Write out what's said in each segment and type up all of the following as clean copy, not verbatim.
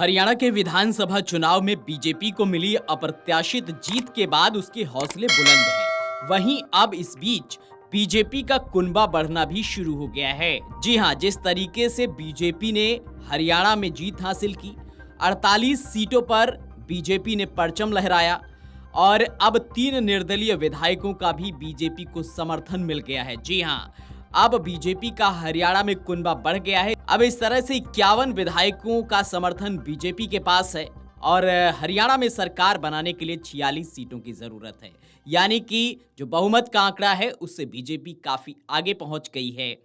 हरियाणा के विधानसभा चुनाव में बीजेपी को मिली अप्रत्याशित जीत के बाद उसके हौसले बुलंद हैं। वहीं अब इस बीच बीजेपी का कुनबा बढ़ना भी शुरू हो गया है। जी हां, जिस तरीके से बीजेपी ने हरियाणा में जीत हासिल की, 48 सीटों पर बीजेपी ने परचम लहराया और अब 3 निर्दलीय विधायकों का भी बीजेपी को समर्थन मिल गया है। जी हां, अब बीजेपी का हरियाणा में कुनबा बढ़ गया है। अब इस तरह से 51 विधायकों का समर्थन बीजेपी के पास है और हरियाणा में सरकार बनाने के लिए 46 सीटों की जरूरत है। यानी कि जो बहुमत का आंकड़ा है उससे बीजेपी काफी आगे पहुंच गई है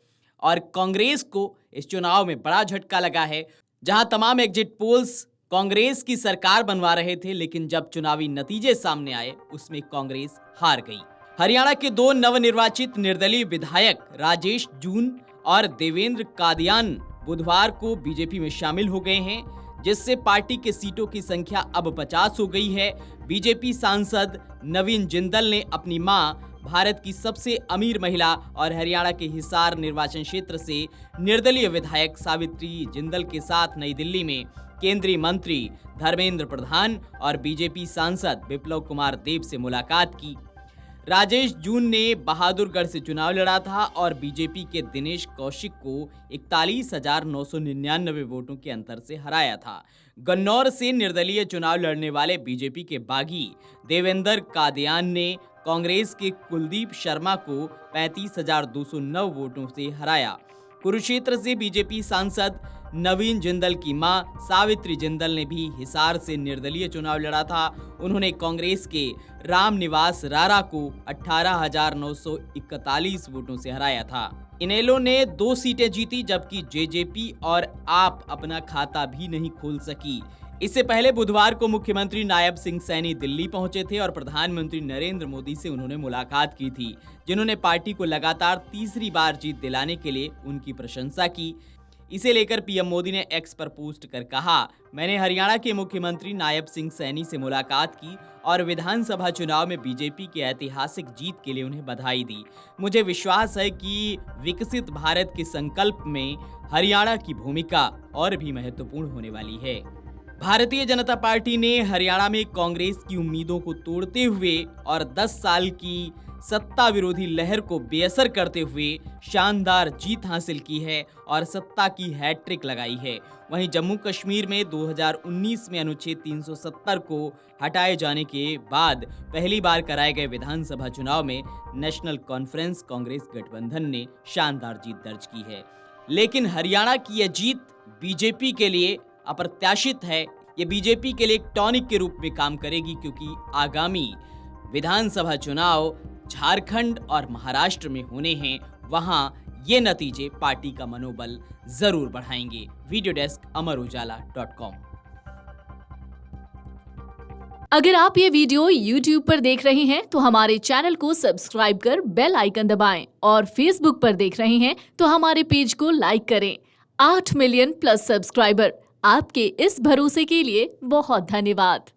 और कांग्रेस को इस चुनाव में बड़ा झटका लगा है। जहां तमाम एग्जिट पोल्स कांग्रेस की सरकार बनवा रहे थे, लेकिन जब चुनावी नतीजे सामने आए उसमें कांग्रेस हार गई। हरियाणा के 2 नवनिर्वाचित निर्दलीय विधायक राजेश जून और देवेंद्र कादियान बुधवार को बीजेपी में शामिल हो गए हैं, जिससे पार्टी के सीटों की संख्या अब 50 हो गई है। बीजेपी सांसद नवीन जिंदल ने अपनी मां, भारत की सबसे अमीर महिला और हरियाणा के हिसार निर्वाचन क्षेत्र से निर्दलीय विधायक सावित्री जिंदल के साथ नई दिल्ली में केंद्रीय मंत्री धर्मेंद्र प्रधान और बीजेपी सांसद विप्लव कुमार देब से मुलाकात की। राजेश जून ने बहादुरगढ़ से चुनाव लड़ा था और बीजेपी के दिनेश कौशिक को 41,999 वोटों के अंतर से हराया था। गन्नौर से निर्दलीय चुनाव लड़ने वाले बीजेपी के बागी देवेंद्र कादियान ने कांग्रेस के कुलदीप शर्मा को 35,209 वोटों से हराया। कुरुक्षेत्र से बीजेपी सांसद नवीन जिंदल की मां सावित्री जिंदल ने भी हिसार से निर्दलीय चुनाव लड़ा था। उन्होंने कांग्रेस के रामनिवास रारा को 18,941 वोटों से हराया था। इनेलो ने 2 सीटें जीती, जबकि जेजेपी और आप अपना खाता भी नहीं खोल सकी। इससे पहले बुधवार को मुख्यमंत्री नायब सिंह सैनी दिल्ली पहुंचे थे और प्रधानमंत्री नरेंद्र मोदी से उन्होंने मुलाकात की थी, जिन्होंने पार्टी को लगातार तीसरी बार जीत दिलाने के लिए उनकी प्रशंसा की। इसे लेकर पीएम मोदी ने एक्स पर पोस्ट कर कहा, मैंने हरियाणा के मुख्यमंत्री नायब सिंह सैनी से मुलाकात की और विधानसभा चुनाव में बीजेपी की ऐतिहासिक जीत के लिए उन्हें बधाई दी। मुझे विश्वास है कि विकसित भारत के संकल्प में हरियाणा की भूमिका और भी महत्वपूर्ण होने वाली है। भारतीय जनता पार्टी ने हरियाणा में कांग्रेस की उम्मीदों को तोड़ते हुए और 10 साल की सत्ता विरोधी लहर को बेअसर करते हुए शानदार जीत हासिल की है और सत्ता की हैट्रिक लगाई है। वहीं जम्मू कश्मीर में 2019 में अनुच्छेद 370 को हटाए जाने के बाद पहली बार कराए गए विधानसभा चुनाव में नेशनल कॉन्फ्रेंस कांग्रेस गठबंधन ने शानदार जीत दर्ज की है। लेकिन हरियाणा की यह जीत बीजेपी के लिए अप्रत्याशित है। ये बीजेपी के लिए एक टॉनिक के रूप में काम करेगी, क्योंकि आगामी विधानसभा चुनाव झारखंड और महाराष्ट्र में होने हैं। वहां ये नतीजे पार्टी का मनोबल जरूर बढ़ाएंगे। वीडियो डेस्क अमरउजाला.com। अगर आप ये वीडियो YouTube पर देख रहे हैं तो हमारे चैनल को सब्सक्राइब कर बेल आइकन दबाएं और Facebook पर देख रहे हैं तो हमारे पेज को लाइक करें। 8 मिलियन प्लस सब्सक्राइबर, आपके इस भरोसे के लिए बहुत धन्यवाद।